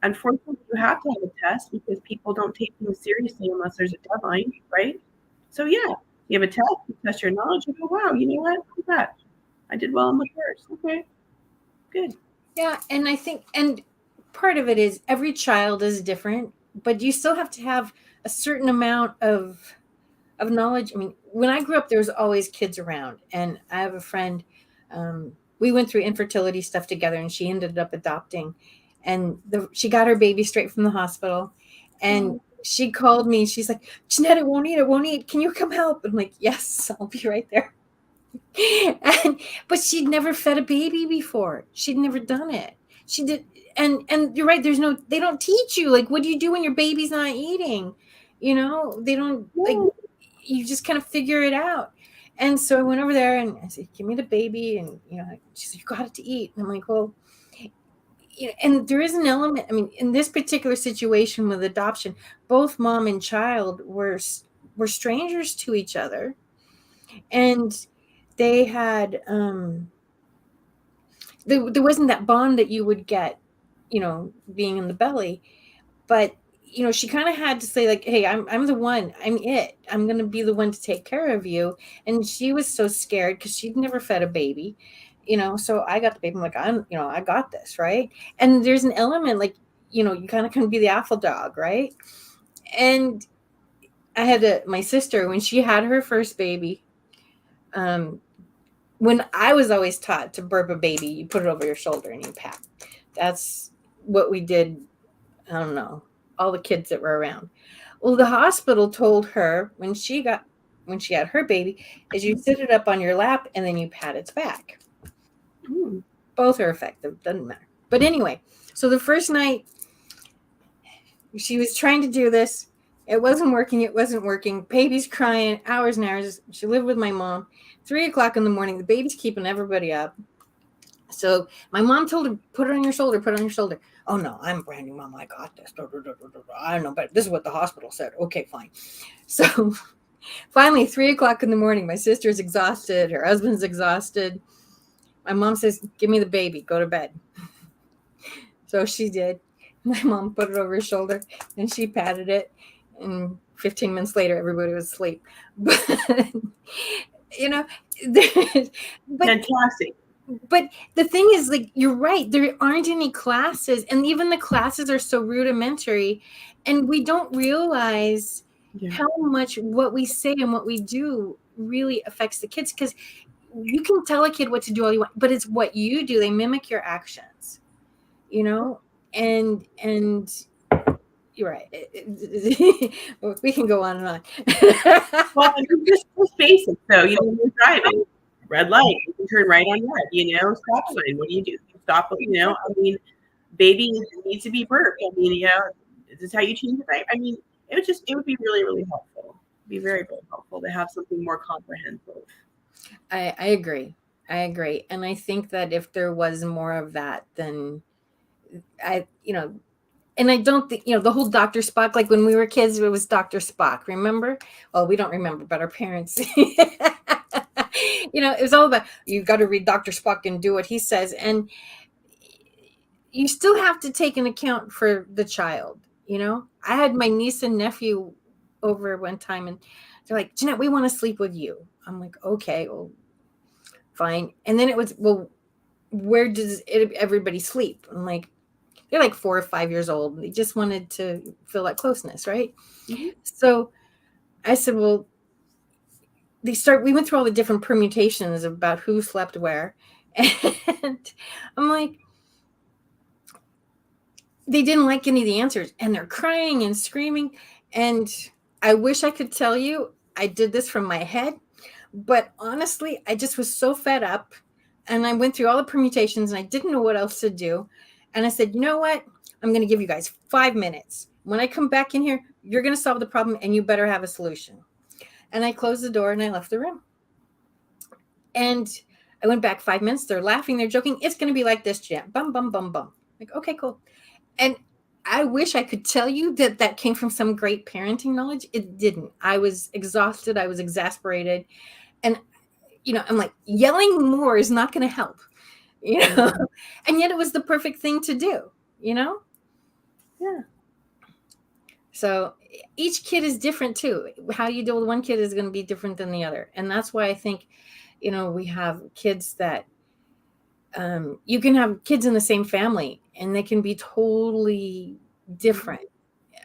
unfortunately you have to have a test because people don't take things seriously unless there's a deadline, right? So yeah, you have a test, you test your knowledge, you go, wow, you know what? Look at that. I did well on the first. Okay, good. Yeah, and I think, and part of it is every child is different, but you still have to have a certain amount of knowledge. I mean, when I grew up, there was always kids around, and I have a friend. We went through infertility stuff together, and she ended up adopting, and she got her baby straight from the hospital, and she called me. She's like, "Jeanette, it won't eat. Can you come help?" I'm like, "Yes, I'll be right there." But she'd never fed a baby before. She'd never done it. She did, and you're right. They don't teach you, like, what do you do when your baby's not eating? They don't, like, you just kind of figure it out. And so I went over there and I said, "Give me the baby," and she said, "You got it to eat." And I'm like, "Well," and there is an element. I mean, in this particular situation with adoption, both mom and child were strangers to each other, and they had there wasn't that bond that you would get, being in the belly. But she kind of had to say, like, "Hey, I'm the one. I'm going to be the one to take care of you." And she was so scared because she'd never fed a baby, so I got the baby. I'm like, I got this, right? And there's an element, like, you kind of can be the alpha dog, right? And I had my sister, when she had her first baby, when I was always taught to burp a baby, you put it over your shoulder and you pat. That's what we did. I don't know, all the kids that were around. Well, the hospital told her when she had her baby, is you sit it up on your lap and then you pat its back. Both are effective, doesn't matter. But anyway, so the first night she was trying to do this. It wasn't working. Baby's crying, hours and hours. She lived with my mom. 3:00 in the morning, the baby's keeping everybody up. So my mom told her, "Put it on your shoulder, put it on your shoulder." "Oh no, I'm a brand new mom. I got this. I don't know, but this is what the hospital said." Okay, fine. So finally, 3:00 in the morning, my sister's exhausted. Her husband's exhausted. My mom says, "Give me the baby. Go to bed." So she did. My mom put it over his shoulder and she patted it. And 15 minutes later, everybody was asleep. But, you know, but Fantastic. but the thing is, like, you're right, there aren't any classes, and even the classes are so rudimentary, and we don't realize Yeah. how much what we say and what we do really affects the kids, because you can tell a kid what to do all you want, but it's what you do. They mimic your actions, you know. And you're right. We can go on and on. Well, just basic. So, when you're driving, red light, you can turn right on red, stop sign. What do? You stop, baby needs to be burped. Is this how you change it? Right? It would be really, really helpful. It'd be very, very helpful to have something more comprehensive. I agree. I agree. And I think that if there was more of that, then I, and I don't think, the whole Dr. Spock, like when we were kids, it was Dr. Spock, remember? Well, we don't remember, but our parents, it was all about, you've got to read Dr. Spock and do what he says. And you still have to take an account for the child. I had my niece and nephew over one time, and they're like, Jeanette, we want to sleep with you. I'm like, okay, well, fine. And then it was, well, where does everybody sleep? I'm like, they're like 4 or 5 years old. And they just wanted to feel that closeness, right? Mm-hmm. So I said, well, we went through all the different permutations about who slept where. And I'm like, they didn't like any of the answers, and they're crying and screaming. And I wish I could tell you I did this from my head, but honestly, I just was so fed up, and I went through all the permutations and I didn't know what else to do. And I said, you know what? I'm going to give you guys 5 minutes. When I come back in here, you're going to solve the problem and you better have a solution. And I closed the door and I left the room. And I went back 5 minutes. They're laughing. They're joking. It's going to be like this, Jan. Bum, bum, bum, bum. Like, okay, cool. And I wish I could tell you that came from some great parenting knowledge. It didn't. I was exhausted. I was exasperated. And, I'm like, yelling more is not going to help, and yet it was the perfect thing to do, Yeah. So each kid is different too. How you deal with one kid is going to be different than the other. And that's why I think, we have kids that, you can have kids in the same family and they can be totally different.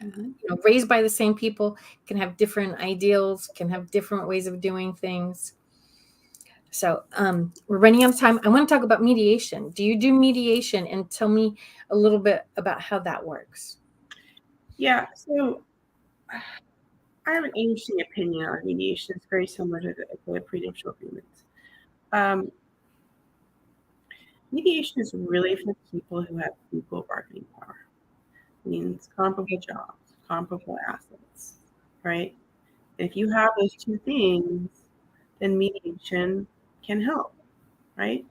Mm-hmm. Raised by the same people, can have different ideals, can have different ways of doing things. So we're running out of time. I want to talk about mediation. Do you do mediation? And tell me a little bit about how that works. Yeah. So I have an interesting opinion on mediation. It's very similar to the prenuptial agreements. Mediation is really for people who have equal bargaining power. It means comparable jobs, comparable assets, right? If you have those two things, then mediation can help, right?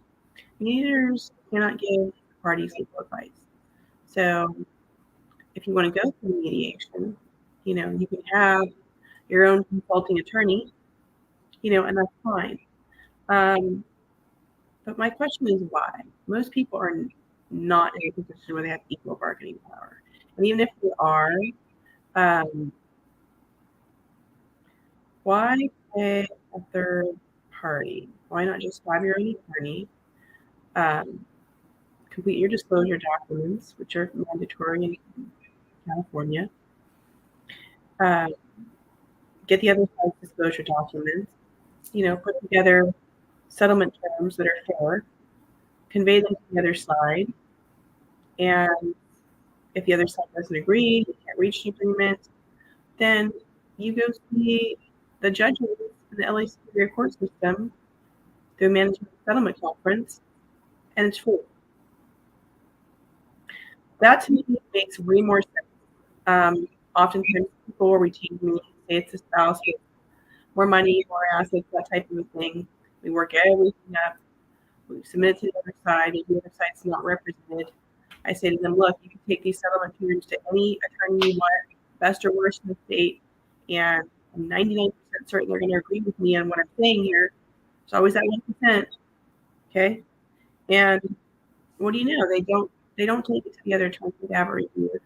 Mediators cannot give parties legal advice. So if you want to go through mediation, you can have your own consulting attorney, and that's fine. But my question is why? Most people are not in a position where they have equal bargaining power. And even if they are, why pay a third party? Why not just have your own attorney, complete your disclosure documents, which are mandatory in California, get the other side's disclosure documents, put together settlement terms that are fair, convey them to the other side, and if the other side doesn't agree, you can't reach an agreement, then you go see the judges in the LA Superior Court system, do a management settlement conference, and it's free. That to me makes way more sense. Oftentimes people will retain me, say it's a spouse with more money, more assets, that type of a thing. We work everything up. We submit it to the other side. If the other side's not represented, I say to them, look, you can take these settlement terms to any attorney you want, best or worst in the state, and I'm 99% certain they're going to agree with me on what I'm saying here. It's always that 1%. Okay. And what do you know? They don't they don't take it to the other attorney to have it reviewed.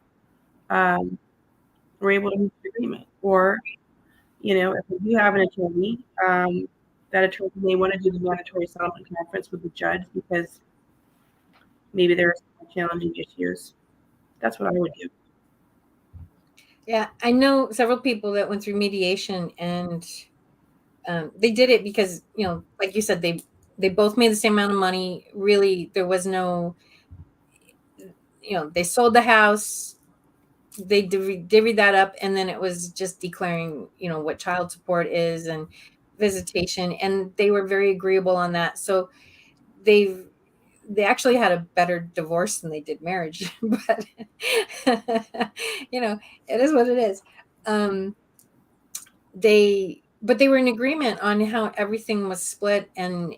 We're able to reach an agreement. Or, if we do have an attorney, that attorney may want to do the mandatory settlement conference with the judge because maybe there are some challenging issues. That's what I would do. Yeah, I know several people that went through mediation, and they did it because, like you said, they both made the same amount of money. Really, there was no, they sold the house, they divvied that up, and then it was just declaring, what child support is and visitation, and they were very agreeable on that. So they they actually had a better divorce than they did marriage, but it is what it is. Um, but they were in agreement on how everything was split, and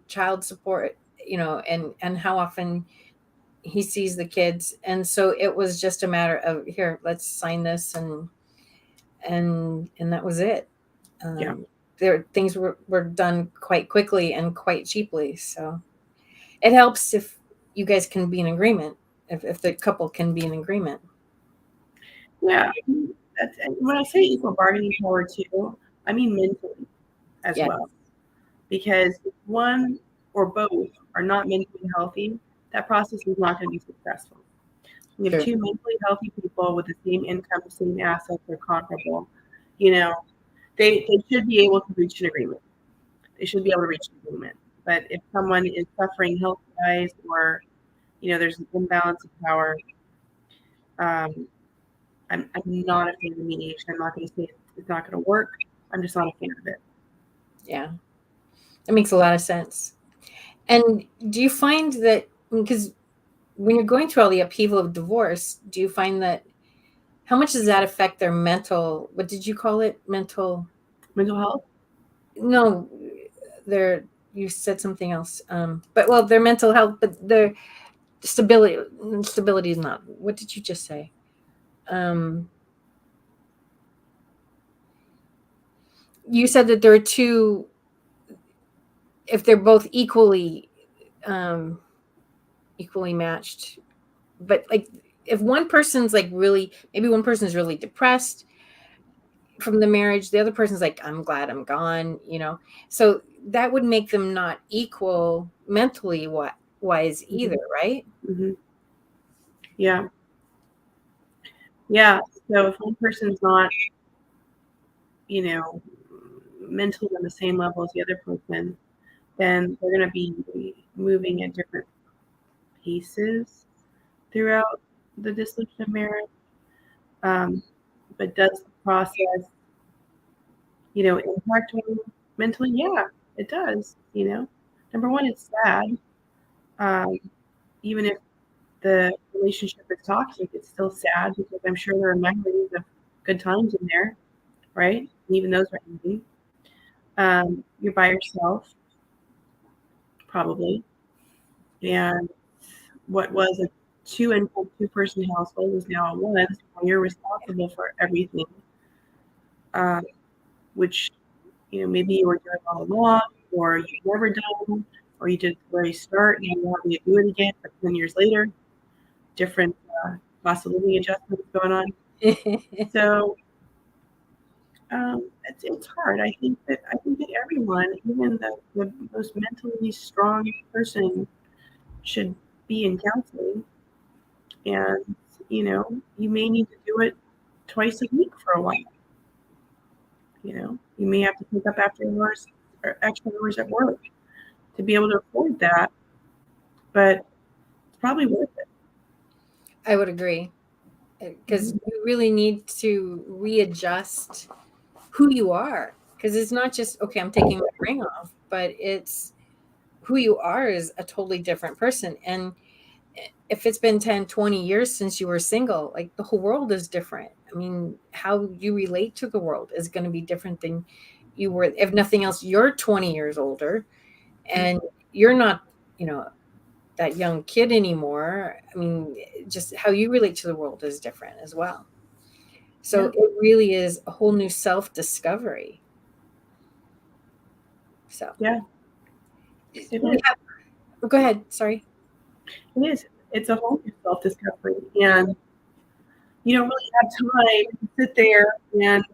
child support, and how often he sees the kids. And so it was just a matter of, here, let's sign this, and that was it. Yeah. There things were done quite quickly and quite cheaply. So it helps if you guys can be in agreement, if the couple can be in agreement. Yeah. And when I say equal bargaining power too, I mean mentally as Yeah. well. Because if one or both are not mentally healthy, that process is not going to be successful. We have Sure. two mentally healthy people with the same income, same assets, they're comparable. They should be able to reach an agreement. They should be able to reach an agreement. But if someone is suffering health-wise, or there's an imbalance of power, I'm not a fan of mediation. I'm not going to say it's not going to work. I'm just not a fan of it. Yeah, that makes a lot of sense. And do you find that, because when you're going through all the upheaval of divorce, do you find that, how much does that affect their mental, what did you call it? Mental Health? No, their, you said something else. But, well, their mental health, but their stability is not. What did you just say? You said that there are two, if they're both equally matched, but, like, if one person's like really, maybe one person's really depressed from the marriage, the other person's like, I'm glad I'm gone, so that would make them not equal mentally wise either, right? Mm-hmm. Yeah. So if one person's not mentally on the same level as the other person, then they're going to be moving at different paces throughout the dissolution of marriage. But does the process, impact them mentally? Yeah, it does. Number one, it's sad. Even if the relationship is toxic, it's still sad because I'm sure there are memories of good times in there, right? And even those are ending. You're by yourself, probably. And what was a two-income, two-person household is now a one. So you're responsible for everything, which, maybe you were doing all along, or you've never done, or you did at the very start, and you want to do it again, but 10 years later, different cost of living adjustments going on. So it's hard. I think that everyone, even the most mentally strong person, should be in counseling. And you may need to do it twice a week for a while. You may have to pick up after hours or extra hours at work to be able to afford that, but it's probably worth it. I would agree, because you really need to readjust who you are, because it's not just, okay, I'm taking my ring off, but it's who you are is a totally different person. And if it's been 10-20 years since you were single, like, the whole world is different. I mean, how you relate to the world is going to be different than you were. If nothing else, you're 20 years older, and you're not, that young kid anymore. I mean, just how you relate to the world is different as well. So it really is a whole new self-discovery. So yeah, go ahead. Sorry. It is. it's a whole new self-discovery, and you don't really have time to sit there and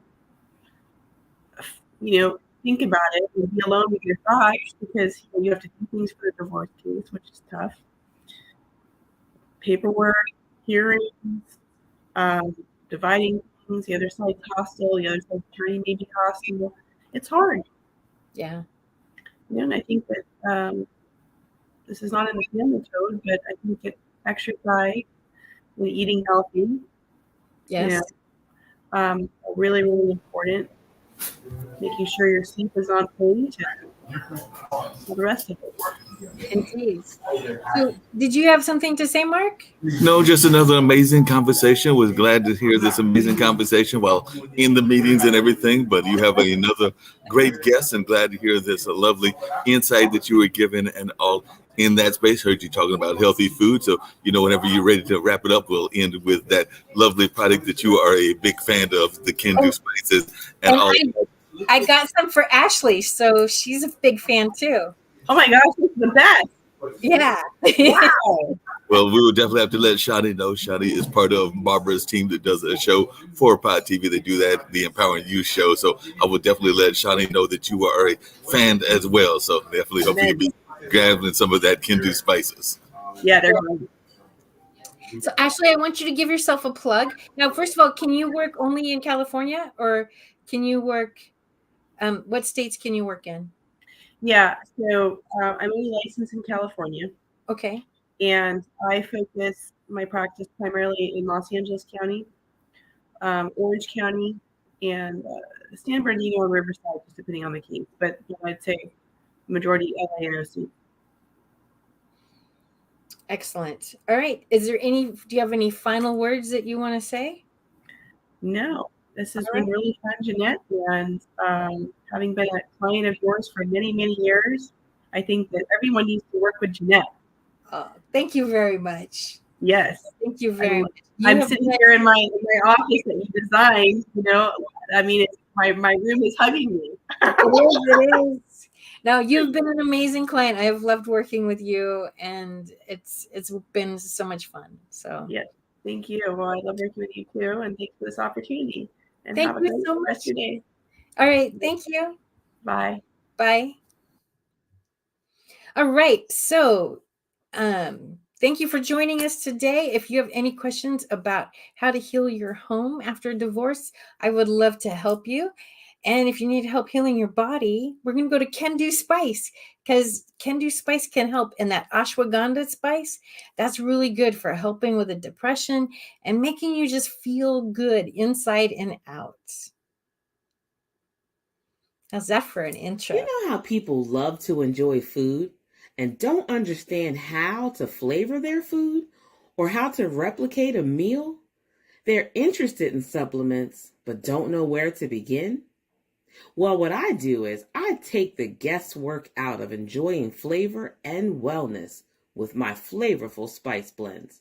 think about it and be alone with your thoughts because you have to do things for the divorce case, which is tough. Paperwork, hearings, dividing things. The other side's hostile. The other side's attorney may be hostile. It's hard. Yeah. And I think that this is not in the family code, but I think that exercise and eating healthy, Yes. are really, really important. Making sure your sleep is on point and all the rest of it. Indeed. So, did you have something to say, Mark? No, just another amazing conversation. Was glad to hear this amazing conversation while in the meetings and everything. But you have another great guest, and glad to hear this lovely insight that you were given and all in that space. Heard you talking about healthy food. So, whenever you're ready to wrap it up, we'll end with that lovely product that you are a big fan of, the Kendu Spices. And all. I got some for Ashley, so she's a big fan too. Oh my gosh, this is the best. Yeah. Wow. Well, we will definitely have to let Shadi know. Shadi is part of Barbara's team that does a show for Pod TV. They do that, the Empowering Youth show. So I will definitely let Shadi know that you are a fan as well. So definitely hope you can be grabbing some of that Kendu Spices. Yeah, they're good. So Ashley, I want you to give yourself a plug. Now, first of all, can you work only in California, or can you work? What states can you work in? Yeah, so I'm only licensed in California. Okay. And I focus my practice primarily in Los Angeles County, Orange County, and San Bernardino and Riverside, just depending on the case. But I'd say majority LA and OC. Excellent. All right. Do you have any final words that you want to say? No. This has been really fun, Jeanette. And having been a client of yours for many, many years, I think that everyone needs to work with Jeanette. Thank you very much. Yes. Thank you very much. I'm sitting here in my office that you designed, my room is hugging me. It is. No, you've been an amazing client. I have loved working with you, and it's been so much fun. So yes, thank you. Well, I love working with you too, and thanks for this opportunity. And thank have a you great so much. rest of your day. All right, thank you. Bye. Bye. All right, so thank you for joining us today. If you have any questions about how to heal your home after divorce, I would love to help you. And if you need help healing your body, we're going to go to Kendu Spice, because Kendu Spice can help. And that ashwagandha spice, that's really good for helping with the depression and making you just feel good inside and out. How's that for an intro? You know how people love to enjoy food and don't understand how to flavor their food or how to replicate a meal? They're interested in supplements, but don't know where to begin? Well, what I do is I take the guesswork out of enjoying flavor and wellness with my flavorful spice blends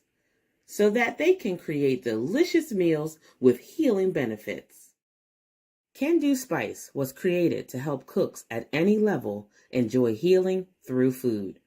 so that they can create delicious meals with healing benefits. Kendu Spice was created to help cooks at any level enjoy healing through food.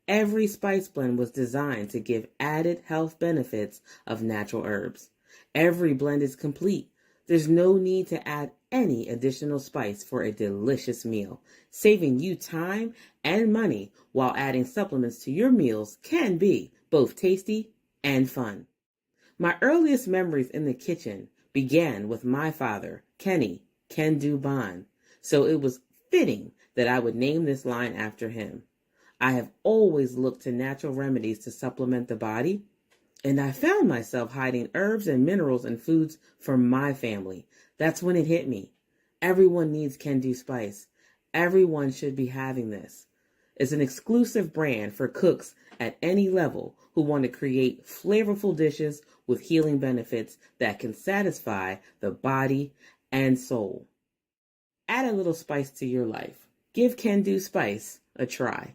Every spice blend was designed to give added health benefits of natural herbs. Every blend is complete. There's no need to add any additional spice for a delicious meal. Saving you time and money while adding supplements to your meals can be both tasty and fun. My earliest memories in the kitchen began with my father, Kenny Kendu Bond, so it was fitting that I would name this line after him. I have always looked to natural remedies to supplement the body, and I found myself hiding herbs and minerals in foods for my family. That's when it hit me. Everyone needs Kendu Spice. Everyone should be having this. It's an exclusive brand for cooks at any level who want to create flavorful dishes with healing benefits that can satisfy the body and soul. Add a little spice to your life. Give Kendu Spice a try.